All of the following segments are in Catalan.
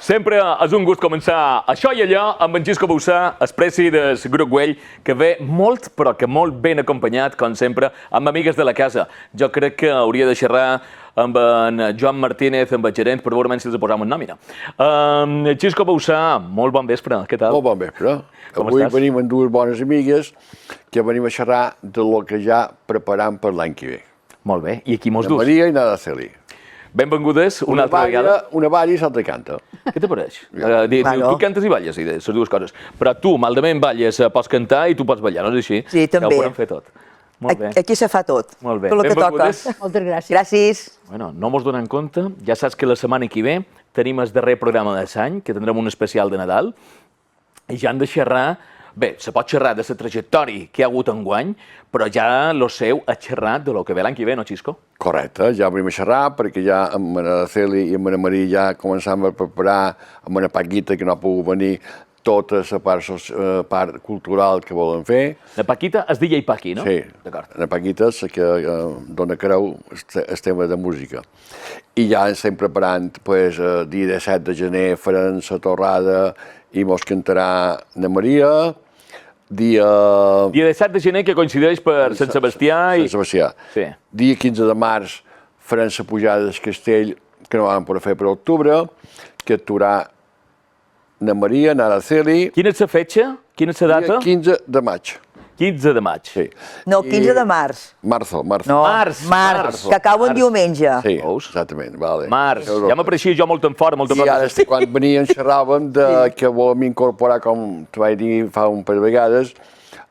Sempre és un gust començar això i allò amb en Xisco Bauçà, expressi del Grup Güell, que ve molt, però que molt ben acompanyat, com sempre, amb amigues de la casa. Jo crec que hauria de xerrar amb en Joan Martínez, amb el gerent, per veure si els posam en nòmina. Xisco Bauçà, molt bon vespre, què tal? Molt bon vespre. Com Avui estàs? venim amb dues bones amigues que venim a xerrar de lo que ja preparam per l'any que ve. Molt bé, i aquí mos Na dus. Maria i na Araceli. Benvingudes una altra vegada. Una balla i l'altra canta. Què te pareix? Tu cantes i balles, les dues coses. Però tu, malament, balles, pots cantar i tu pots ballar, no és així? Sí, també. Ja ho podem fer tot. Molt bé. Aquí se fa tot. Molt bé. Tot el que toca. Benvingudes. Moltes gràcies. Gràcies. Bueno, no mos donen compte. Ja saps que la setmana que ve tenim el darrer programa de l'any, que tindrem un especial de Nadal, i ja han de xerrar. Bé, se pot xerrar de la trajectòria que hi ha hagut enguany, però ja lo seu ha xerrat de lo que ve l'any que ve, no, Xisco? Correcte, ja venim a xerrar perquè ja amb la Araceli i amb la Maria ja començam a preparar amb una Paquita que no ha pogut venir tota la part cultural que volen fer. La Paquita és DJ Paqui, no? Sí, D'acord. la Paquita és la que dona creu el tema de música. I ja estem preparant, pues, dia 17 de gener farem la torrada i mos cantarà na Maria. Dia 17 de gener, que coincideix per Sant Sebastià i... Sant Sebastià. Sí. Dia 15 de març farem la pujada del castell, que no vam poder fer per octubre, que actuarà na Maria, na Araceli. Quina és la fetge? Quina és la data? Dia 15 de maig. 15 de maig. Sí. No, 15 de març. Marzo. No, Març, març, que acaba un diumenge. Sí, Veus? exactament. Vale. Març. Ja m'apareixia jo molt en fora, molt en I fora. ara, quan venien, xerràvem de que volem incorporar, com te vaig dir fa un parell de vegades,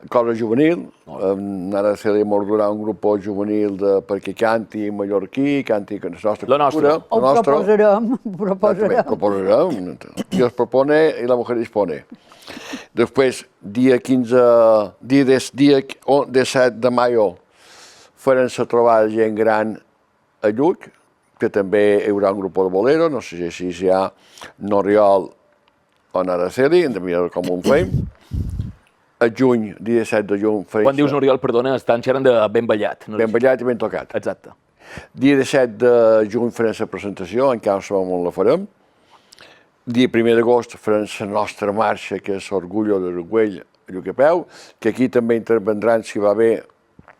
cosa juvenil. Ara se li mordarà un grup juvenil perquè canti mallorquí, canti la nostra La nostra. cultura. Ho proposarem, Exactament, proposarem. Dios propone y la mujer dispone. Després, dia 17 de maio, farem la trobada de gent gran a Lluc, que també hi haurà un grup de bolero, no sé si hi ha N'Oriol o Araceli, hem de mirar com ho fem. A juny, dia 17 de juny, farem... Quan dius N'Oriol, perdona, estan xerrant de ben ballat. No? Ben ballat i ben tocat. Exacte. Dia 17 de juny farem la presentació, encara no sabem on la farem. Dia 1 d'agost farem la nostra marxa, que és l'Orgullo de Güell a Lluc-a-Peu, que aquí també intervendran, si va bé,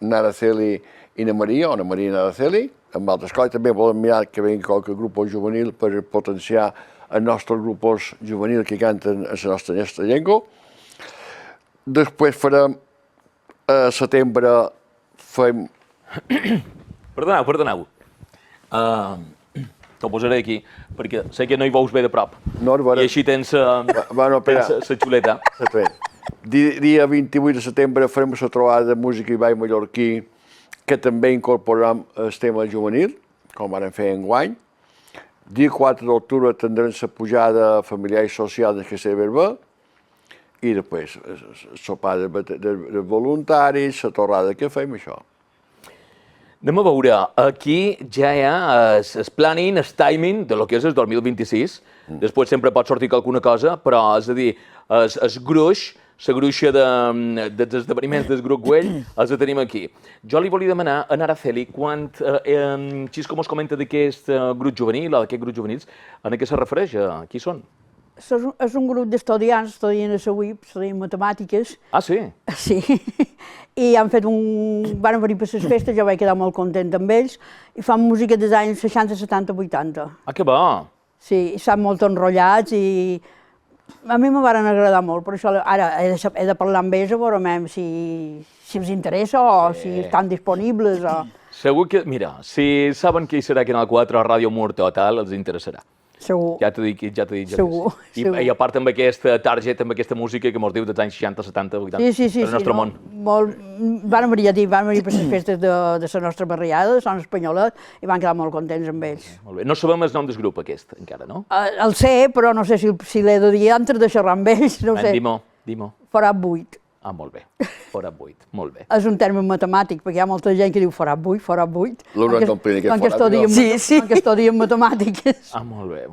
Araceli i na Maria, o na Maria i Araceli, amb altres coses. També volem mirar que vingui qualque grup juvenil per potenciar els nostres grups juvenils que canten a la nostra llengua. Després farem, a setembre, fem... Perdoneu. T'ho posaré aquí, perquè sé que no hi veus bé de prop. No, I així tens Bueno, espera. la xuleta. Dia 28 de setembre farem la trobada de música i ball mallorquí, que també incorporarem el tema juvenil, com vam fer enguany. Dia 4 d'octubre tindrem la pujada familiar i social del Castell Berber, i després el sopar de voluntaris, la torrada que fem, això. Anem a veure, aquí ja hi ha el planning, el timing de lo que és el 2026. Després sempre pot sortir alguna cosa, però és a dir, el gruix, la gruixa dels esdeveniments del Grup Güell, els tenim aquí. Jo li volia demanar a Araceli, quan Xisco mos comenta d'aquest grup juvenil o d'aquests grups juvenils, a què se refereix? Qui són? És un grup d'estudiants, estudien a la UIP, estudien matemàtiques. Ah, sí? Sí. I han fet van venir per les festes, jo vaig quedar molt content amb ells, i fan música dels anys 60, 70, 80. Ah, que bo! Sí, i estan molt enrotllats i a mi me van agradar molt, per això ara he de parlar amb ells a veure si els interessa o si estan disponibles o... Segur que, mira, si saben que hi serà Canal 4 o Ràdio Murta o tal, els interessarà. Segur. Ja t'ho dic. Segur. I a part amb aquesta targeta, amb aquesta música que mos diu dels anys 60, 70, 80, Sí, del nostre món. Van venir per les festes de la nostra barriada, de Son Espanyolet, i van quedar molt contents amb ells. Molt bé. No sabem el nom del grup aquest, encara, no? El sé, però no sé si l'he de dir antes de xerrar amb ells, no ho sé. Dimo. Forat 8. Ah, molt bé. Forat 8, molt bé. És un terme matemàtic, perquè hi ha molta gent que diu forat 8. L'hauran d'omplir aquest forat, Quan que estudien matemàtiques. Ah, molt bé.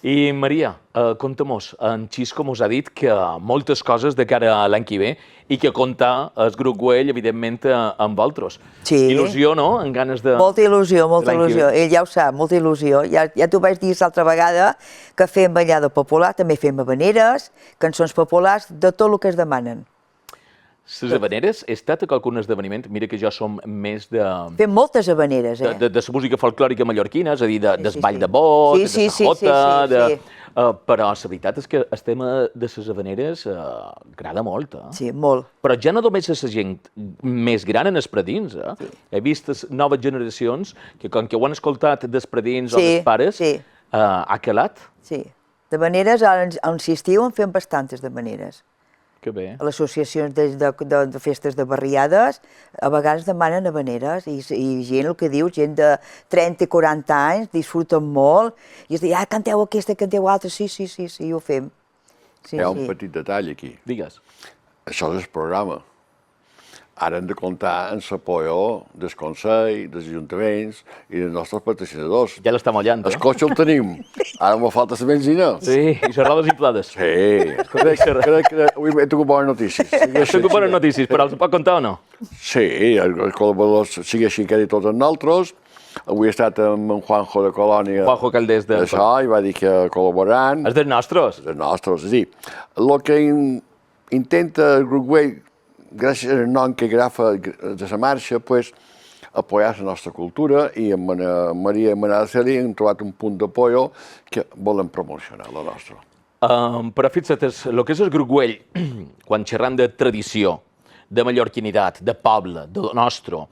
I Maria, conta-mos, en Xisco mos ha dit que moltes coses de cara a l'any que ve i que compta el grup Güell, evidentment, amb vosaltres. Sí. Il·lusió, no? En ganes de... Molta il·lusió, molta l'any que il·lusió. ve. Ell ja ho sap, molta il·lusió. Ja t'ho vaig dir l'altra vegada, que fem ballada popular, també fem habaneres, cançons populars, de tot el que es demanen. Les habaneres, he estat a qualcun esdeveniment, mira que jo som més de Fem moltes habaneres, la música folclòrica mallorquina, és a dir, del Sí, ball sí. de bot, Sí, de sí, sí, sajota, sí, sí. però la veritat és que el tema de les habaneres agrada molt. Sí, molt. Però ja no només a la gent més gran en els predins. He vist les noves generacions que, com que ho han escoltat dels predins o Sí, dels pares, sí. ha calat. Sí. D'habaneres, a l'estiu en fem bastantes d'habaneres. Que bé. A les associacions de festes de barriades, a vegades demanen habaneres i gent, el que dius, gent de 30 i 40 anys, disfruten molt i es diuen, canteu aquesta, canteu altra, sí, ho fem. Sí, Hi ha un petit detall aquí. Digues. Això és el programa. Ara hem de comptar amb l'apoyo del Consell, dels ajuntaments i dels nostres patrocinadors. Ja l'està mullant, El cotxe el tenim, ara me falta la benzina. Sí, i les rodes inflades. Sí, crec que avui he tingut bones notícies. Tinc bones notícies, però els pot contar o no? Sí, els col·laboradors segueixen quasi tots els nosaltres. Avui he estat amb en Juanjo de Colònia. Juanjo Caldés de... Això, i va dir que col·laborant. És dels nostres. Els nostres, és a dir, el que intenta el grup Güell, gràcies al nom que agafa de la marxa, pues, apoyar la nostra cultura i amb Maria i Manaceli hem trobat un punt d'apoyo que volen promocionar la nostra. Però fixa't, el que és el grup Güell, quan xerram de tradició, de mallorquinitat, de poble, de lo nostre,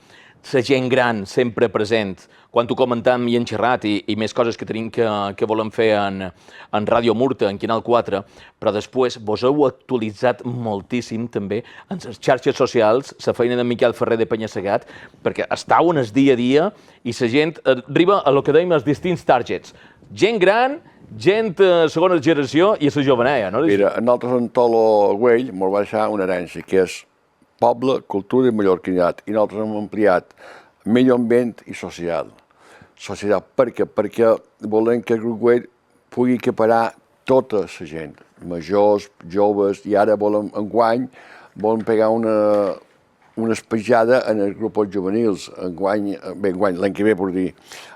la gent gran sempre present, quan ho comentam i hem xerrat i més coses que tenim que volem fer en Ràdio Murta, en Canal 4, però després vos heu actualitzat moltíssim també en les xarxes socials, la feina de Miquel Ferrer de Penya-Segat, perquè estàu en el dia a dia i la gent arriba a lo que dèiem els distints targets. Gent gran, gent segona generació i a la joveneia, no? Mira, nosaltres en Tolo Güell ens va deixar una herència que és poble, cultura i mallorquinitat, i nosaltres hem ampliat medi ambient i social. Societat, per què? Perquè volem que el grup Güell pugui equiparar tota la gent, majors, joves, i ara volem, enguany, pegar una espatjada en els grups juvenils. Enguany, l'any que ve, per dir,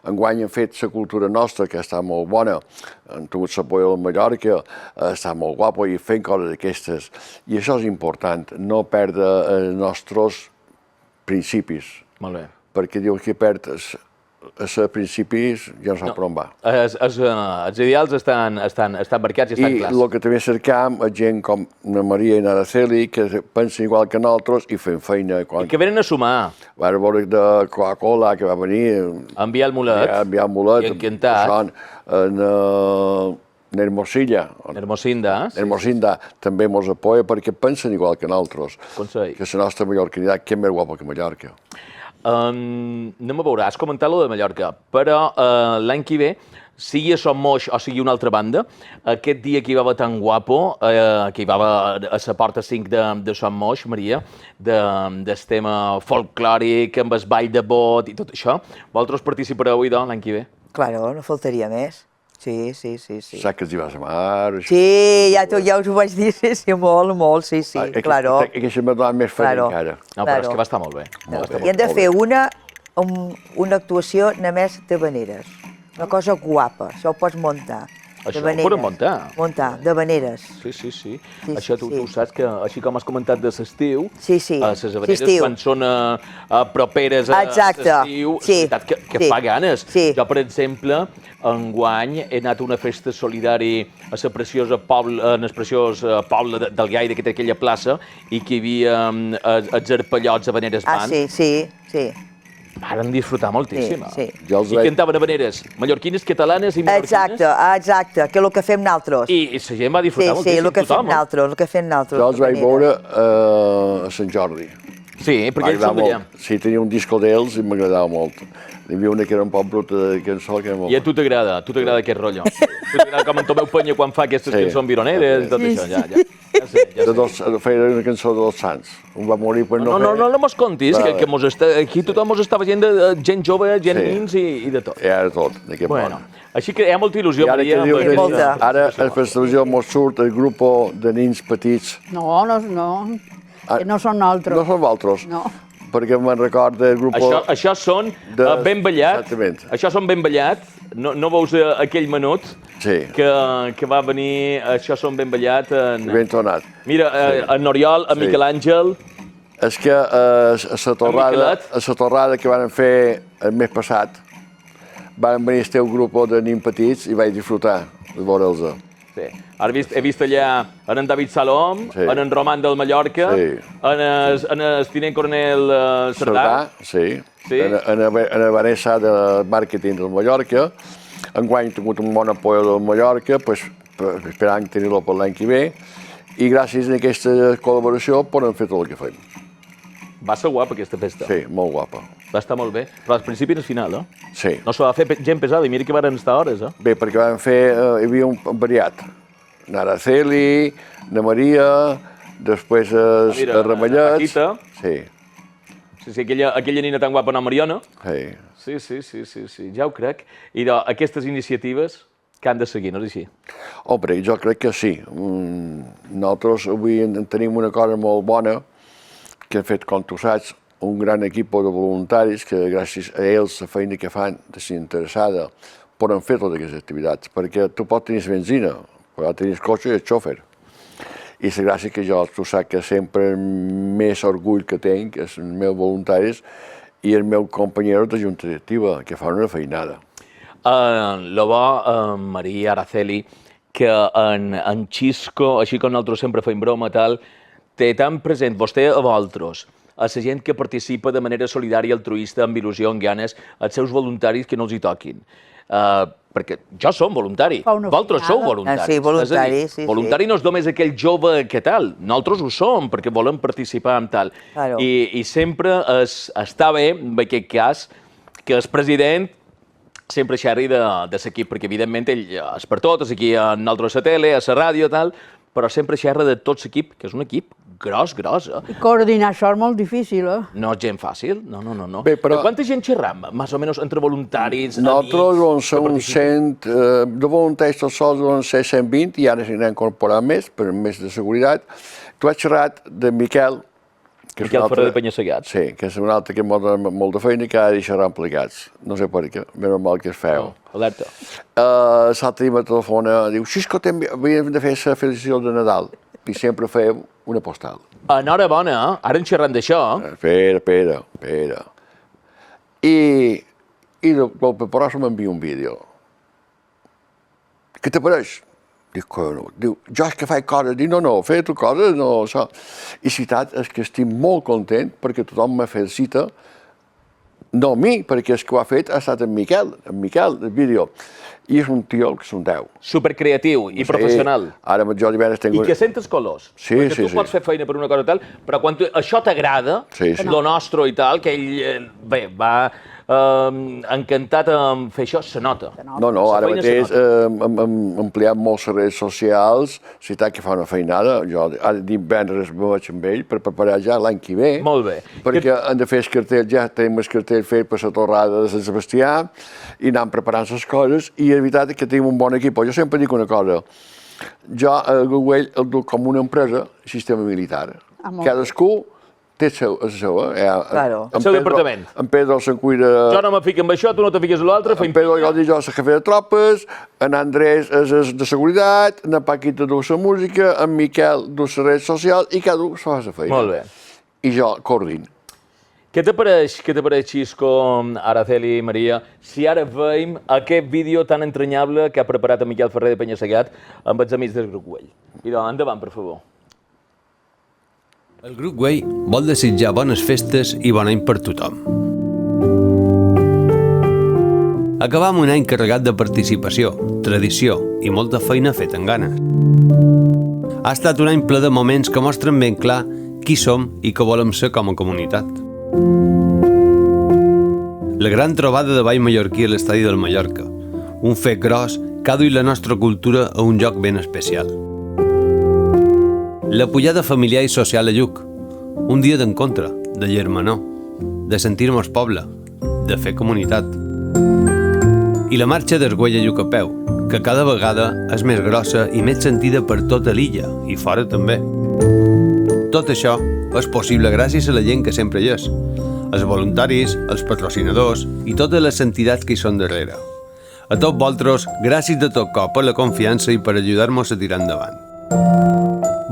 enguany hem fet la cultura nostra, que està molt bona, hem tingut l'apoyo de Mallorca, està molt guapo i fent coses d'aquestes. I això és important, no perdre els nostres principis. Molt bé. Perquè diu que perd els principis, ja no sap per on va. Els ideals estan marcats i estan I clars. el que també cercam és gent com na Maria i Naraceli, que pensen igual que nosaltres i fem feina. I que venen a sumar. Va veure de Coca-Cola, que va venir... Enviar el mulet. Enviar el mulet. I encantat. Hermosilla. Hermosinda també ens apoya perquè pensen igual que nosaltres. Consell. Que la nostra mallorquinitat, que és més guapa que Mallorca. Anem a veure, has comentat lo de Mallorca, però l'any que ve, sigui a Son Moix o sigui una altra banda, aquest dia que hi va haver tan guapo, que hi va haver a la porta 5 de Son Moix, Maria, del tema folclòric, amb el ball de bot i tot això, vosaltres participareu l'any que ve? Claro, no faltaria més. Sí. Saps que els hi vas a mar... Sí, ja us ho vaig dir, sí, molt, sí, claro. Aquesta m'ha donat més feina encara. No, però és que va estar molt bé. I hem de fer una actuació només d'habaneres. Una cosa guapa, això ho pots muntar. Això ho podem muntar. Muntar, d'habaneres. Sí. Això tu saps que, així com has comentat de l'estiu, les habaneres quan són properes a l'estiu, és veritat que fa ganes. Jo, per exemple, enguany he anat a una festa solidària a el preciós poble del Gaire, que té aquella plaça, i que hi havia els arpallots habaneres band. Sí. Varen disfrutar moltíssim. Sí. I cantaven habaneres mallorquines, catalanes i mallorquines. Exacte, que és el que fem nosaltres. I la gent va disfrutar moltíssim. Sí, el que fem nosaltres. Jo els vaig veure a Sant Jordi. Sí, perquè ells són d'allà. Sí, tenia un disco d'ells i m'agradava molt. Hi havia una que era un poc bruta de cançó. I a tu t'agrada aquest rotllo. Tu t'agrada com en Tomeu Penya quan fa aquestes cançons vironeres i tot això. feia una cançó de Dos Sants. Un va morir per no fer... No mos contis, que aquí tothom mos està veient de gent jove, gent nins i de tot. I ara tot, d'aquest Bueno, així que hi ha molta il·lusió, Maria. molta. Ara, a la televisió mos surt el grup de nins petits. No, que no són nosaltres. No són vosaltres. No. Perquè me'n recorda el grup... Això són Ben Ballat. Exactament. Això són Ben Ballat. No veus aquell menut que va venir... Això són Ben Ballat. Ben tonat. Mira, en Oriol, en Miquel Àngel... És que a la torrada que van fer el mes passat van venir el teu grup de nins petits i vaig disfrutar de veure'ls. Sí. Ara he vist allà en David Salom, en Roman del Mallorca, en el tinent coronel Cerdà. Sí. En la Vanessa de màrqueting del Mallorca. Enguany he tingut un bon apoyo del Mallorca, esperant tenir-lo per l'any que ve, i gràcies a aquesta col·laboració podem fer tot el que fem. Va ser guapa aquesta festa. Sí, molt guapa. Va estar molt bé, però al principi i al final, Sí. No s'ho va fer gent pesada, i mira que van estar hores, Bé, perquè van fer, hi havia un variat. Araceli, na Maria, després a Ramallets. Sí, aquella nina tan guapa, na Mariona. Sí. Sí, ja ho crec. I aquestes iniciatives que han de seguir, no és així? Home, jo crec que sí. Nosaltres avui tenim una cosa molt bona, que hem fet, com tu saps, un gran equip de voluntaris que gràcies a ells, la feina que fan desinteressada, poden fer totes aquestes activitats, perquè tu pots tenir benzina, però tenir cotxe i el xòfer. I la gràcia que jo, tu saps que sempre més orgull que tinc és els meus voluntaris i els meus companys de junta directiva, que fan una feinada. Lo bo, Maria, Araceli, que en Xisco, així com nosaltres sempre fem broma, tal, té tan present vostè a vosaltres, a la gent que participa de manera solidària, altruista, amb il·lusió, amb ganes, els seus voluntaris que no els hi toquin. Perquè jo som voluntari, vosaltres sou voluntaris. Sí, voluntari, sí. Voluntari no és només aquell jove que tal, nosaltres ho som perquè volem participar en tal. I sempre està bé, en aquest cas, que el president sempre xerri de l'equip, perquè evidentment ell és per tot, és aquí a nosaltres a la tele, a la ràdio, tal, però sempre xerra de tot l'equip, que és un equip gros, I coordinar això és molt difícil, No és gent fàcil, no. Bé, però... Quanta gent xerram, més o menys, entre voluntaris, nosaltres som 100, de voluntaris tots sols vam ser 120, i ara s'hi n'han incorporat més, per més de seguretat. Tu has xerrat de Miquel Ferrer de Penya-Segat. Sí, que és un altre que dona molt de feina i que ara hi xerran plegats. No sé per què, més normal que es feu. Alerta. L'altre dia me telefona, diu, Xisco, havíem de fer la felicitació de Nadal, i sempre fèiem una postal. Enhorabona, ara en xerrant d'això. Espera. I del preparar m'envia un vídeo. Què t'apareix? Dic, diu, jo és que faig coses. Dic, no, fes tu coses, no, això. I la veritat és que estic molt content perquè tothom me felicita, no a mi, perquè el que ho ha fet ha estat en Miquel, el vídeo. I és un tio que és un 10. Supercreatiu i professional. Ara jo divendres tinc... I que sents colors. Sí. Perquè tu pots fer feina per una cosa tal, però quan això t'agrada, lo nostre i tal, que ell, bé, va encantat en fer això, se nota. No, ara mateix hem ampliat molts redes socials, ciutat que fa una feinada, jo ara divendres me vaig amb ell per preparar ja l'any que ve. Molt bé. Perquè hem de fer el cartell, ja tenim el cartell fet per la torrada de Sant Sebastià, i anem preparant les coses, i la veritat és que tenim un bon equip. Jo sempre dic una cosa, jo a Google el duc com una empresa, sistema militar. Cadascú té el seu, el seu departament. En Pedro se'n cuida... Jo no me fico amb això, tu no te fiques amb l'altre. En Pedro jo dic jo la jefe de tropes, en Andrés és de seguretat, en Paquita du la música, en Miquel du les redes socials, i cada un fa la feina. Molt bé. I jo coordino. Què t'apareix, Xisco, Araceli i Maria, si ara veiem aquest vídeo tan entranyable que ha preparat en Miquel Ferrer de Penya-Segat amb els amics del Grup Güell? Mira, endavant, per favor. El Grup Güell vol desitjar bones festes i bon any per tothom. Acabam un any carregat de participació, tradició i molta feina feta amb ganes. Ha estat un any ple de moments que mostren ben clar qui som i què volem ser com a comunitat. La gran trobada de ball mallorquí a l'estadi del Mallorca, un fet gros que ha duit la nostra cultura a un lloc ben especial. La pujada familiar i social a Lluc. Un dia d'encontre, de germanor, de sentir-nos poble, de fer comunitat. I la marxa d'Argüell a Lluc a peu, que cada vegada és més grossa i més sentida per tota l'illa, i fora també. Tot això és possible gràcies a la gent que sempre hi és, els voluntaris, els patrocinadors i totes les entitats que hi són darrere. A tots vosaltres, gràcies de tot cor per la confiança i per ajudar-nos a tirar endavant.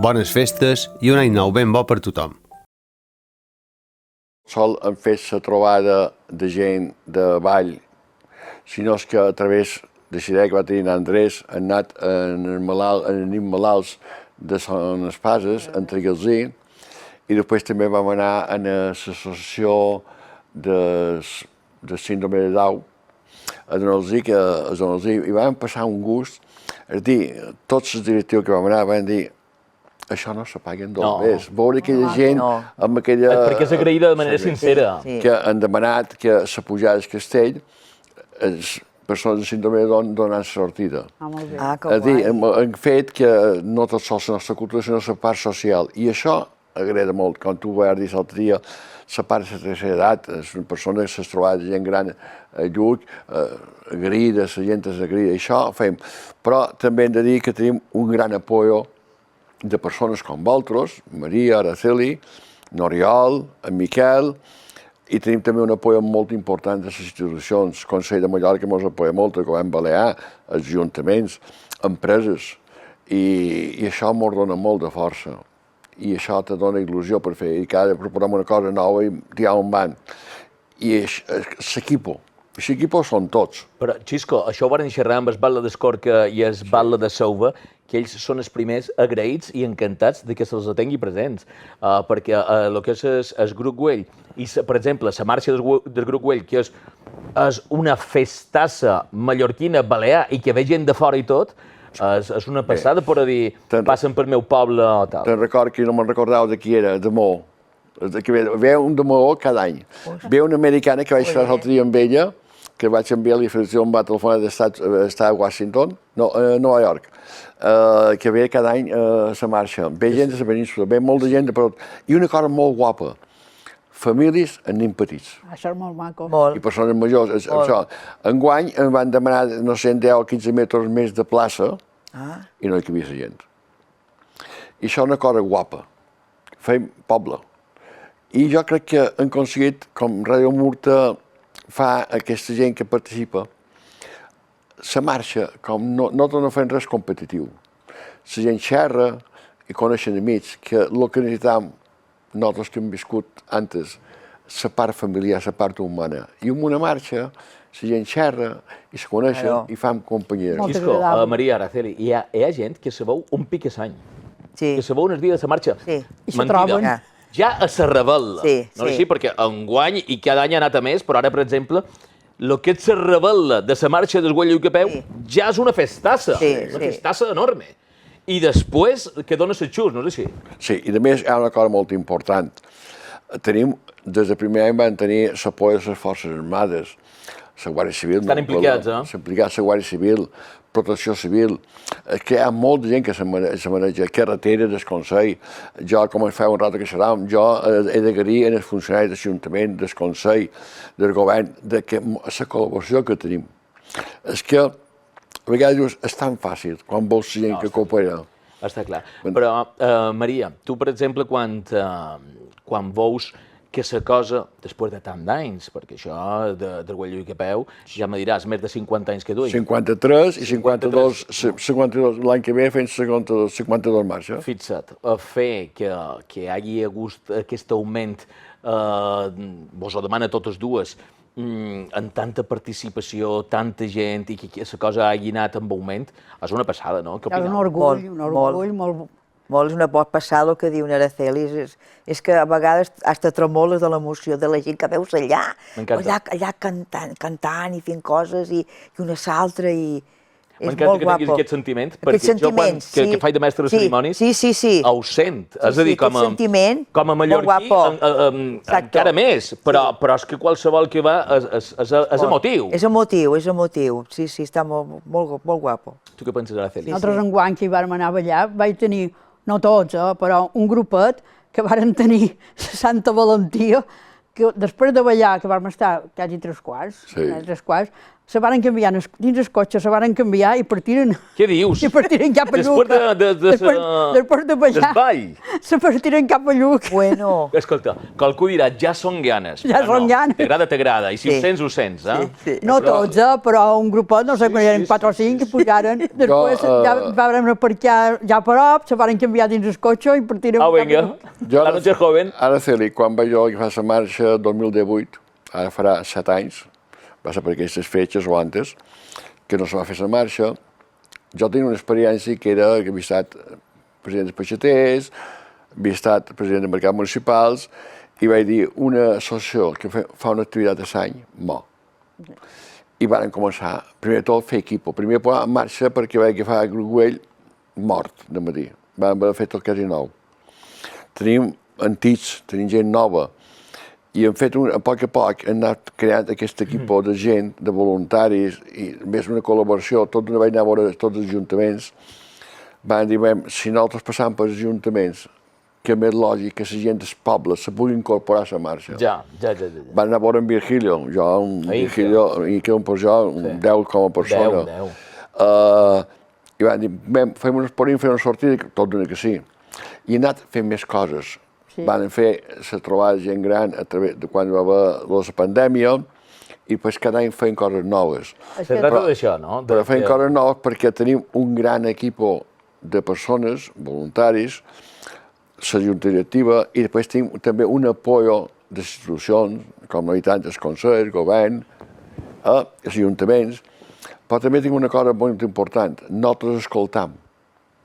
Bones festes i un any nou ben bo per tothom. Sol hem fet la trobada de gent de ball, sinó que a través de la idea que va tenir Andrés han anat en malalts de Son Espases, entre els i després també vam anar a l'associació de síndrome de Down, a donar-los i vam passar un gust, és a dir, tots els directius que vam anar van dir això no se paguen dos més. Veure aquella gent amb aquella... Perquè és agraïda de manera sincera. Que han demanat que se pujada al castell, les persones amb síndrome de Down donen sortida. Que És a dir, guai. hem fet que no tot sols la nostra cultura, sinó la part social. I això agrada molt. Com tu vas dir l'altre dia, la part de la tercera edat, és una persona que s'ha trobat gent gran a Lluc, agraïda, la gent és agraïda, això fem. Però també hem de dir que tenim un gran apoyo de persones com vosaltres, Maria, Araceli, N'Oriol, en Miquel, i tenim també un apoyo molt important de les institucions, el Consell de Mallorca ens apoya molt, el Govern Balear, els ajuntaments, empreses, i això ens dona molt de força. I això te dona il·lusió per fer, i cada proposem una cosa nova i tirar un banc. I l'equipo són tots. Però, Xisco, això ho van xerrar amb el Batlle d'Escorca i el Batlle de Sauva, que ells són els primers agraïts i encantats de que se'ls atengui presents. Perquè el que és el Grup Güell, i, per exemple, la marxa del Grup Güell, que és una festassa mallorquina, balear, i que ve gent de fora i tot, és una passada per dir, passen pel meu poble o tal. Te'n record que no me'n recordava de qui era, de Maó. Ve un de Maó cada any. Ve una americana que vaig fer l'altre dia amb ella, que vaig enviar-li a Federació, em va telefonar d'estar a Washington, no, a Nova York, que ve cada any a la marxa. Ve gent de la península, ve molta gent de per tot. I una cosa molt guapa, famílies amb nens petits. Això és molt maco. I persones majors. Això. Enguany em van demanar, no sé, 10 o 15 metres més de plaça i no hi cabia la gent. I això és una cosa guapa. Fem poble. I jo crec que hem aconseguit, com Ràdio Murta fa aquesta gent que participa, la marxa, com nosaltres no fem res competitiu. La gent xerra i coneixen amics, que el que necessitam nosaltres que hem viscut antes, la part familiar, la part humana. I en una marxa, la gent xerra i se coneixen i fan companyia. Xisco, Maria, Araceli, hi ha gent que se veu un pic a l'any. Que se veu els dies de la marxa. I se troben. Ja a la rebel·la. No és així, perquè enguany i cada any ha anat a més, però ara, per exemple, el que és la rebel·la de la marxa del Güell a peu ja és una festassa. Una festassa enorme. I després que dona el xus, no és així? Sí, i a més hi ha una cosa molt important. Tenim, des del primer any van tenir l'apoi de les Forces Armades, la Guàrdia Civil. Estan implicats, Estan implicats la Guàrdia Civil, Protecció Civil, que hi ha molta gent que se maneja, carretera del Consell. Jo, com ens fa un rato que xerràvem, jo he d'agrair als funcionaris de l'Ajuntament, del Consell, del Govern, de la col·laboració que tenim. És que a vegades dius, és tan fàcil quan vols gent que coopera. Està clar. Però, Maria, tu, per exemple, quan veus que la cosa, després de tant d'anys, perquè això del Güell a peu, ja me diràs, més de 50 anys que duia. 53 i 52, l'any que ve fent 52 marxa. Fixa't, fer que hi hagi hagut aquest augment, vos ho demana totes dues, amb tanta participació, tanta gent, i que la cosa hagi anat amb augment, és una passada, no? És un orgull molt... És una pot passar el que diu Araceli, és que a vegades hasta tremoles de l'emoció de la gent que veus allà, allà cantant i fent coses, i una s'altra, i m'encanta que tinguis aquest sentiment, perquè jo quan que faig de mestre de ceremonis ho sent. És a dir, com a mallorquí encara més, però és que qualsevol que va és emotiu. És emotiu, sí, està molt guapo. Tu què penses, Araceli? Nosaltres enguany que hi vam anar a ballar vaig tenir no tots, però un grupet que varen tenir la santa valentia que després de ballar, que vam estar quasi 3 quarts, se varen canviar, dins el cotxe se varen canviar i partiren... Què dius? I partiren cap a Lluc. Després de ballar, se partiren cap a Lluc. Bueno. Escolta, qualcú dirà, ja són ganes. Ja són ganes. T'agrada, i si ho sents, ho sents, eh? Sí. No tots, però un grupet, no sé, quan eren 4 o 5, que pujaren. Després ja varen aparcar ja a prop, se varen canviar dins el cotxe i partiren cap a vinga, Lluc. la noche joven. Araceli, quan vaig jo agafar la marxa el 2018, ara farà 7 anys, va ser per aquestes fetges o antes, que no se va fer la marxa. Jo tenia una experiència que era que havia estat president dels peixaters, havia estat president de mercats municipals, i vaig dir, una associació que fa una activitat a l'any, mor. I van començar, primer de tot, a fer equipo. Primer a posar en marxa perquè vaig agafar el Gruguell mort de matí. Vam haver fet el quasi nou. Tenim antics, tenim gent nova, i hem fet, a poc hem anat creant aquest equip de gent, de voluntaris, i més una col·laboració, tot d'una vaig anar a veure tots els ajuntaments. Van dir, si nosaltres passam pels ajuntaments, que és més lògic que la gent del poble se pugui incorporar a la marxa. Ja. Van anar a veure en Virgilio, Virgilio, i que per jo, 10 com a persona. 10. I van dir, fem un esporim, fem una sortida, tot d'una que sí. I hem anat fent més coses. Van fer la trobada de gent gran a través de quan va haver la pandèmia i després cada any feien coses noves. Se tracta d'això, no? Però feien coses noves perquè tenim un gran equip de persones, voluntaris, la junta directiva, i després tenim també un apoyo d'institucions, com habitants, el Consell, el govern, els ajuntaments, però també tenim una cosa molt important, nosaltres escoltam.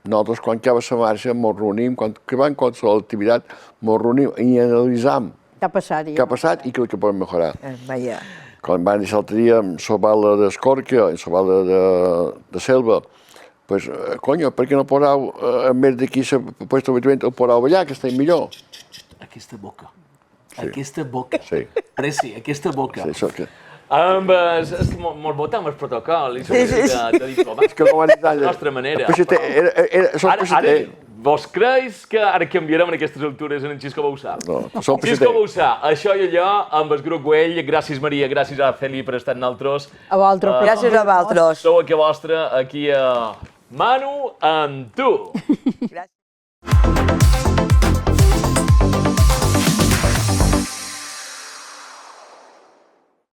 Nosaltres, quan acaba la marxa, ens reunim, quan acabem qualsevol activitat, ens reunim i analitzam Què ha passat i què podem millorar. Vaja. Quan van dir l'altre dia la bala d'Escòrquia i la bala de Selva, doncs, conyo, per què no poseu, en més d'aquí, pues, el poseu allà, que estem millor? Aquesta boca. Sí. Aquesta boca. Sí. Preci, aquesta boca. Sí, això que... És que mos votem el protocol i de diplomàtic. És que com de la nostra manera. Ara, vos creus que ara canviarem en aquestes altures en Xisco Bausà? No, som Xisco Bausà, això i allò, amb el grup Güell, gràcies Maria, gràcies a Feli per estar amb nosaltres. A vosaltres. Gràcies a vosaltres. Sou aquí a vostre, aquí a Manu amb tu. Gràcies.